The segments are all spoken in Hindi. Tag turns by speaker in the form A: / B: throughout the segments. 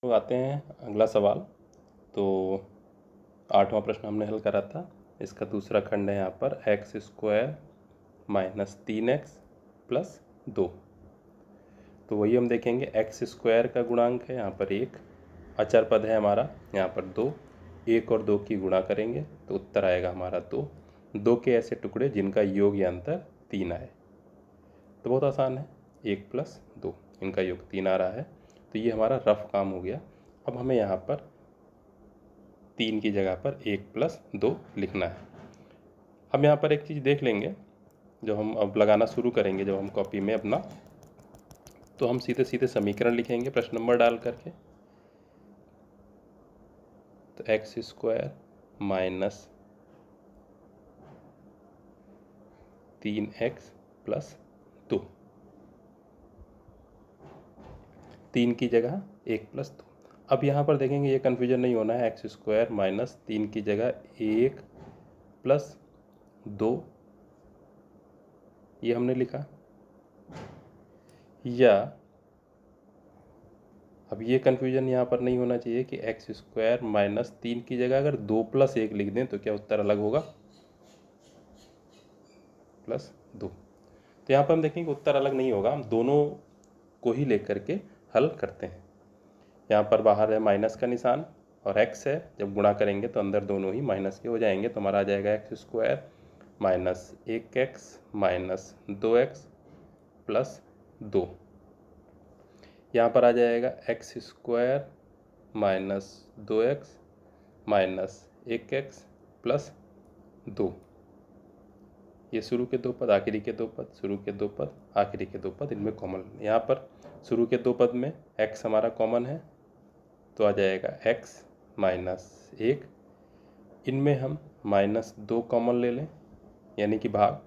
A: लोग आते हैं अगला सवाल। तो 8वां प्रश्न हमने हल करा था, इसका दूसरा खंड है यहाँ पर x² माइनस 3x प्लस 2। तो वही हम देखेंगे, x² का गुणांक है यहाँ पर 1, अचर पद है हमारा यहाँ पर 2, 1 और 2 की गुणा करेंगे तो उत्तर आएगा हमारा 2। 2 के ऐसे टुकड़े जिनका योग या अंतर 3 आए। तो बहुत आसान है, 1 प्लस 2, इनका योग 3 आ रहा है। तो ये हमारा रफ काम हो गया। अब हमें यहाँ पर 3 की जगह पर 1 प्लस 2 लिखना है। अब यहाँ पर एक चीज़ देख लेंगे, जो हम अब लगाना शुरू करेंगे जब हम कॉपी में अपना, तो हम सीधे सीधे समीकरण लिखेंगे प्रश्न नंबर डाल करके। तो x² माइनस 3x प्लस 2, 3 की जगह 1 प्लस 2। अब यहाँ पर देखेंगे, ये कन्फ्यूजन नहीं होना है, x² माइनस 3 की जगह 1 प्लस 2 ये हमने लिखा, या अब ये कन्फ्यूजन यहाँ पर नहीं होना चाहिए कि x² माइनस 3 की जगह अगर 2 प्लस 1 लिख दें तो क्या उत्तर अलग होगा, प्लस 2। तो यहाँ पर हम देखेंगे उत्तर अलग नहीं होगा, हम दोनों को ही लेकर के हल करते हैं। यहाँ पर बाहर है माइनस का निशान और x है, जब गुणा करेंगे तो अंदर दोनों ही माइनस के हो जाएंगे। तो हमारा आ जाएगा x² minus 1x minus 2x plus 2। यहाँ पर आ जाएगा x² minus 2x minus 1x plus 2। ये शुरू के दो पद, आखिरी के दो पद, शुरू के दो पद, आखिरी के दो पद, इनमें कॉमन। यहाँ पर शुरू के दो पद में x हमारा कॉमन है, तो आ जाएगा x माइनस 1। इनमें हम माइनस 2 कॉमन ले लें, यानी कि भाग।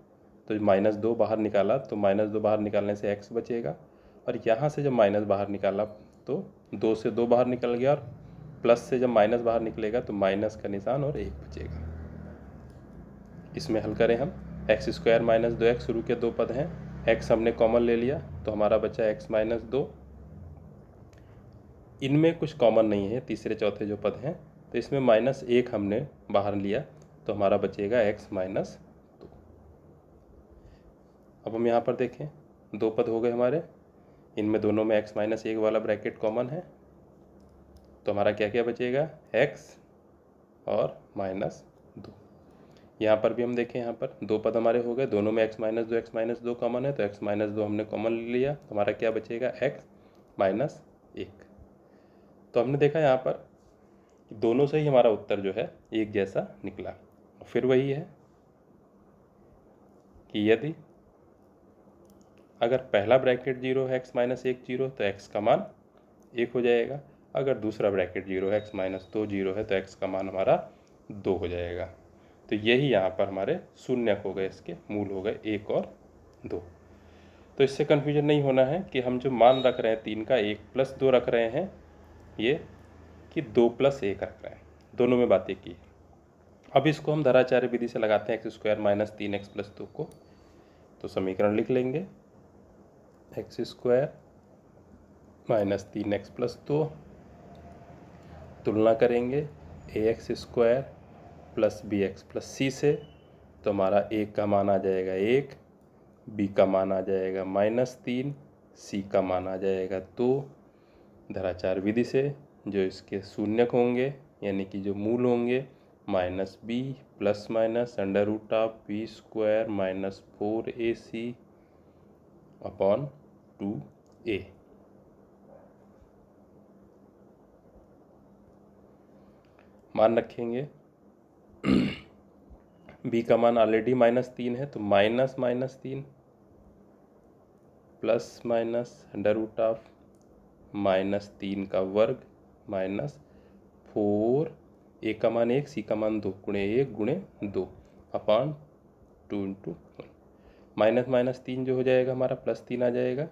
A: तो माइनस 2 बाहर निकाला तो माइनस 2 बाहर निकालने से x बचेगा, और यहाँ से जब माइनस बाहर निकाला तो 2 से 2 बाहर निकल गया, और प्लस से जब माइनस बाहर निकलेगा तो माइनस का निशान और 1 बचेगा। इसमें हल करें हम, x² माइनस 2x शुरू के दो पद हैं, x हमने कॉमन ले लिया तो हमारा बचा x माइनस 2। इनमें कुछ कॉमन नहीं है, तीसरे चौथे जो पद हैं, तो इसमें माइनस 1 हमने बाहर लिया तो हमारा बचेगा x माइनस 2। अब हम यहाँ पर देखें, दो पद हो गए हमारे, इनमें दोनों में x माइनस 1 वाला ब्रैकेट कॉमन है, तो हमारा क्या क्या बचेगा, x और माइनस 2। यहाँ पर भी हम देखें, यहाँ पर दो पद हमारे हो गए, दोनों में x माइनस 2 कॉमन है, तो x माइनस 2 हमने कॉमन ले लिया, तो हमारा क्या बचेगा, x माइनस 1। तो हमने देखा यहाँ पर कि दोनों से ही हमारा उत्तर जो है एक जैसा निकला। फिर वही है कि यदि अगर पहला ब्रैकेट 0 है, x माइनस 1 0, तो x का मान 1 हो जाएगा। अगर दूसरा ब्रैकेट 0 है, x माइनस 2 0 है, तो x का मान हमारा 2 हो जाएगा। तो यही यहाँ पर हमारे शून्यक हो गए, इसके मूल हो गए 1 और 2। तो इससे कन्फ्यूजन नहीं होना है कि हम जो मान रख रहे हैं 3 का, 1 प्लस 2 रख रहे हैं, ये कि 2 प्लस 1 रख रहे हैं, दोनों में बात एक ही है। अब इसको हम धराचार्य विधि से लगाते हैं x² माइनस 3x प्लस 2 को। तो समीकरण लिख लेंगे, x² माइनस 3x प्लस 2, तुलना करेंगे ax² plus bx plus c से, तो हमारा a का मान आ जाएगा 1, b का मान आ जाएगा -3, c का मान आ जाएगा 2। धराचार विधि से जो इसके शून्यक होंगे, यानी कि जो मूल होंगे, -b plus minus √b² minus 4ac upon 2a। मान रखेंगे b का मान ऑलरेडी -3 है, तो -3 प्लस माइनस √(-3 का वर्ग माइनस 4, a का मान 1, c का मान 2, गुणे 1 गुणे 2 अपॉन 2 इंटू 3 जो हो जाएगा हमारा +3 आ जाएगा,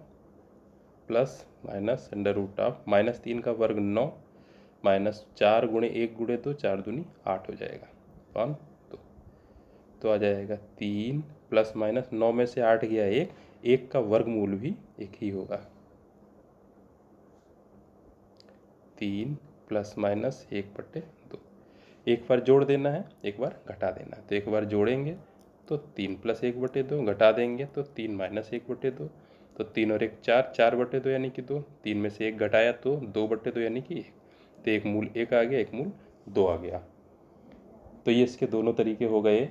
A: प्लस माइनस √(-3 का वर्ग 9 माइनस 4 गुणे 1 गुणे 2, 4 दूनी 8 हो जाएगा अपॉन 2। तो आ जाएगा 3 प्लस माइनस 9 में से 8 गया 1 का वर्गमूल भी 1 ही होगा। 3 प्लस माइनस 1/2। एक बार जोड़ देना है, एक बार घटा देना है। तो एक बार जोड़ेंगे तो 3 प्लस 1/2, घटा देंगे तो 3 माइनस 1/2। तो 3 और 1 4, 4/2 यानी कि 2। 3 में से 1 घटाया तो 2/2 यानी कि 1। तो एक मूल 1 आ गया, एक मूल 2 आ गया। तो ये इसके दोनों तरीके हो गए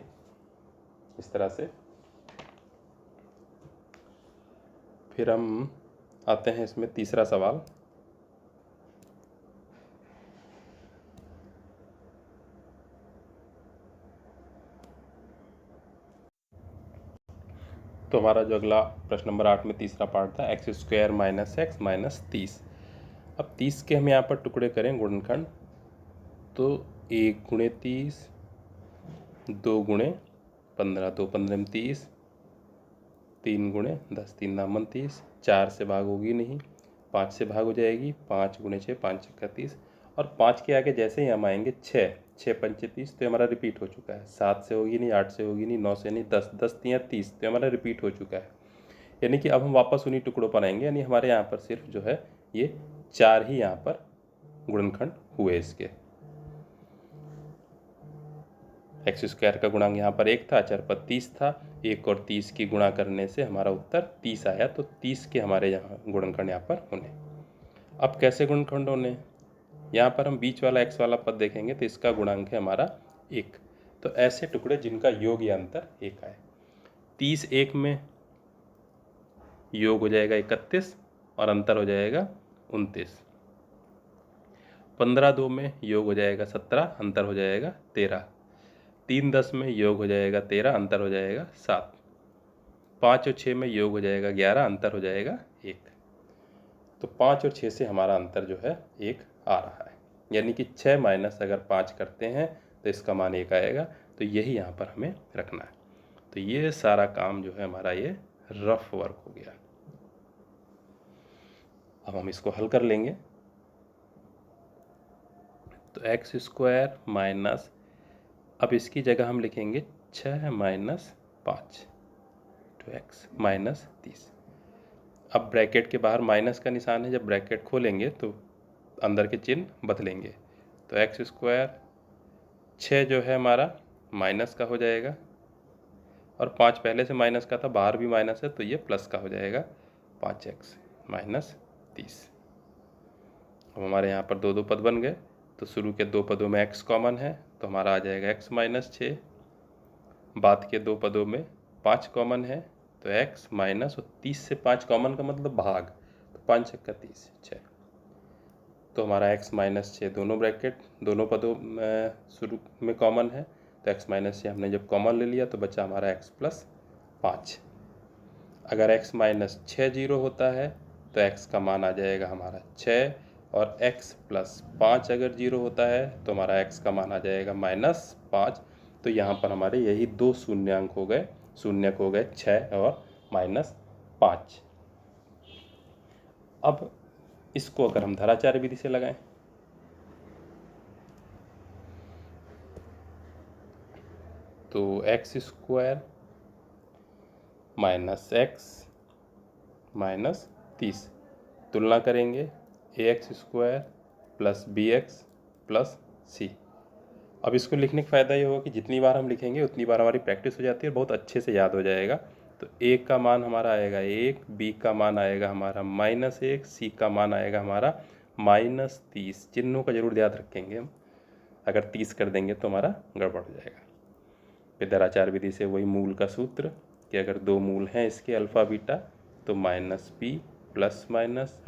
A: इस तरह से। फिर हम आते हैं इसमें तीसरा सवाल। तो हमारा जो अगला प्रश्न नंबर 8 में तीसरा पार्ट था, x² माइनस एक्स माइनस 30। अब 30 के हम यहाँ पर टुकड़े करें गुणनखंड, तो 1 गुणे 30, 2 गुणे 15, 2 15 में 30, 3 गुणे 10, 3 नामन 30, 4 से भाग होगी नहीं, 5 से भाग हो जाएगी, 5 गुणे 6, 5 छक्का 30। और 5 के आगे जैसे ही हम आएंगे 6, 6 पंचे 30, तो हमारा रिपीट हो चुका है। 7 से होगी नहीं, 8 से होगी नहीं, 9 से नहीं, 10, 10 तियाँ 30, तो हमारा रिपीट हो चुका है। यानी कि अब हम वापस उन्हीं टुकड़ों पर आएंगे, यानी हमारे यहाँ पर सिर्फ जो है ये 4 ही यहाँ पर गुणनखंड हुए इसके। x² का गुणांक यहाँ पर 1 था, चर पद 30 था, 1 और 30 की गुणा करने से हमारा उत्तर 30 आया। तो 30 के हमारे यहाँ गुणनखंड यहाँ पर होने। अब कैसे गुणनखंड होने, यहाँ पर हम बीच वाला x वाला पद देखेंगे तो इसका गुणांक है हमारा 1। तो ऐसे टुकड़े जिनका योग या अंतर 1 आए। 30 1 में योग हो जाएगा 31 और अंतर हो जाएगा 29। 15 2 में योग हो जाएगा 17, अंतर हो जाएगा 13। 3 10 में योग हो जाएगा 13, अंतर हो जाएगा 7। 5 और 6 में योग हो जाएगा 11, अंतर हो जाएगा 1। तो 5 और 6 से हमारा अंतर जो है 1 आ रहा है। यानी कि 6 माइनस अगर 5 करते हैं तो इसका मान 1 आएगा। तो यही यहाँ पर हमें रखना है। तो ये सारा काम जो है हमारा ये रफ वर्क हो गया। अब हम इसको हल कर लेंगे। तो x² माइनस, अब इसकी जगह हम लिखेंगे 6 माइनस 5 तो x माइनस 30। अब ब्रैकेट के बाहर माइनस का निशान है, जब ब्रैकेट खोलेंगे तो अंदर के चिन्ह बदलेंगे। तो x², 6 जो है हमारा माइनस का हो जाएगा और 5 पहले से माइनस का था, बाहर भी माइनस है तो ये प्लस का हो जाएगा, 5x माइनस 30। अब हमारे यहाँ पर 2 2 पद बन गए। तो शुरू के 2 पदों में x कॉमन है तो हमारा आ जाएगा x माइनस 6। बाद के 2 पदों में 5 कॉमन है तो x माइनस, और 30 से 5 कॉमन का मतलब भाग, तो 5 छक्का 30, 6। तो हमारा x माइनस 6 दोनों ब्रैकेट दोनों पदों में शुरू में कॉमन है। तो x माइनस 6 हमने जब कॉमन ले लिया तो बचा हमारा x प्लस 5। अगर x माइनस 6 जीरो होता है तो x का मान आ जाएगा हमारा 6, और x प्लस 5 अगर जीरो होता है तो हमारा x का मान आ जाएगा माइनस 5। तो यहाँ पर हमारे यही 2 शून्यांक हो गए, शून्यक हो गए 6 और माइनस 5। अब इसको अगर हम धराचार्य विधि से लगाएं तो x² माइनस x माइनस 30, तुलना करेंगे ax² plus bx plus c। अब इसको लिखने का फ़ायदा ये होगा कि जितनी बार हम लिखेंगे उतनी बार हमारी प्रैक्टिस हो जाती है, बहुत अच्छे से याद हो जाएगा। तो a का मान हमारा आएगा 1, b का मान आएगा हमारा -1, c का मान आएगा हमारा -30। चिन्हों का जरूर याद रखेंगे हम, अगर 30 कर देंगे तो हमारा गड़बड़ हो जाएगा। फिर धराचार विधि से वही मूल का सूत्र कि अगर 2 मूल हैं इसके अल्फ़ा बीटा तो -b plus minus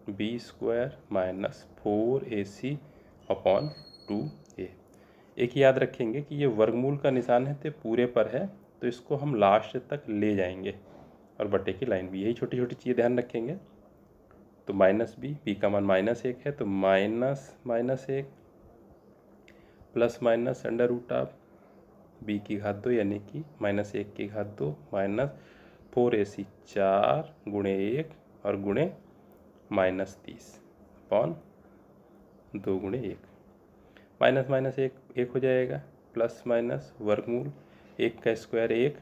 A: √b² minus 4ac upon 2a। एक याद रखेंगे कि ये वर्गमूल का निशान है तो पूरे पर है, तो इसको हम लास्ट तक ले जाएंगे और बटे की लाइन भी, यही छोटी छोटी चीज़ें ध्यान रखेंगे। तो -b का मान -1 है तो -1 प्लस माइनस b की घात 2 यानी कि -1 की घात 2 माइनस 4ac 4 गुणे 1 और गुणे -30 अपॉन 2 गुणे 1। माइनस माइनस 1 हो जाएगा, प्लस माइनस वर्गमूल 1 का स्क्वायर 1।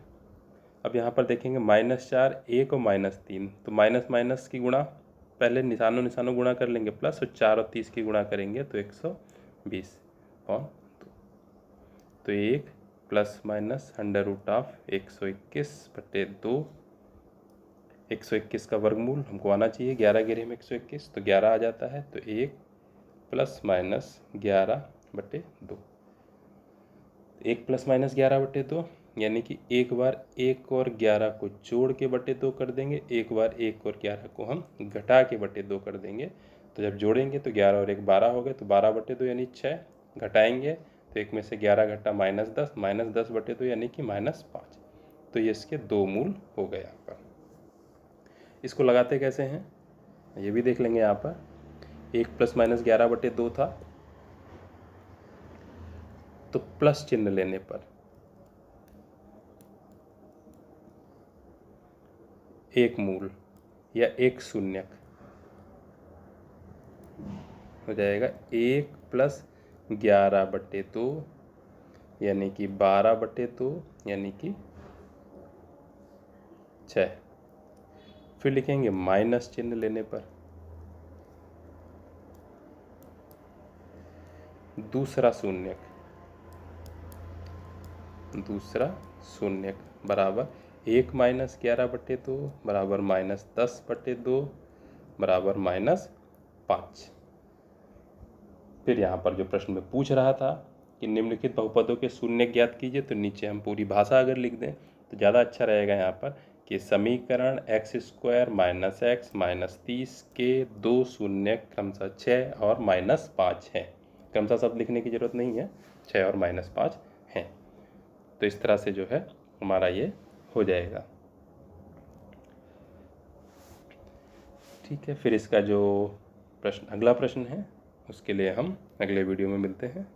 A: अब यहाँ पर देखेंगे -4 1 और -3, तो माइनस माइनस की गुणा पहले निशानों निशानों गुणा कर लेंगे प्लस, और 4 और 30 की गुणा करेंगे तो 120/2। तो 1 plus minus under root of 121/2। 121 का वर्गमूल हमको आना चाहिए, 11 गिरे में 121 तो 11 आ जाता है। तो 1 प्लस माइनस 11/2। 1 प्लस माइनस 11/2 यानी कि एक बार 1 और 11 को जोड़ के बटे 2 कर देंगे, एक बार 1 और 11 को हम घटा के बटे 2 कर देंगे। तो जब जोड़ेंगे तो 11 और 1 12 हो गए, तो 12/2 यानी 6। घटाएंगे तो 1 में से 11 घटा -10, -10/2 यानी कि -5। तो ये इसके 2 मूल हो गए यहाँ पर। इसको लगाते कैसे हैं ये भी देख लेंगे। यहाँ पर 1 प्लस माइनस 11/2 था, तो प्लस चिन्ह लेने पर एक मूल या एक शून्यक हो जाएगा 1 प्लस 11/2 यानी कि 12/2 यानी कि 6। फिर लिखेंगे माइनस चिन्ह लेने पर दूसरा शून्यक बराबर 1 माइनस 11/2 बराबर -10/2 बराबर -5। फिर यहाँ पर जो प्रश्न में पूछ रहा था कि निम्नलिखित बहुपदों के शून्य ज्ञात कीजिए, तो नीचे हम पूरी भाषा अगर लिख दें तो ज़्यादा अच्छा रहेगा। यहाँ पर कि समीकरण x² - x -30 के 2 शून्य क्रमशः 6 और -5 हैं। क्रमशः शब्द लिखने की ज़रूरत नहीं है, 6 और -5 हैं। तो इस तरह से जो है हमारा ये हो जाएगा। ठीक है, फिर इसका जो प्रश्न अगला प्रश्न है उसके लिए हम अगले वीडियो में मिलते हैं।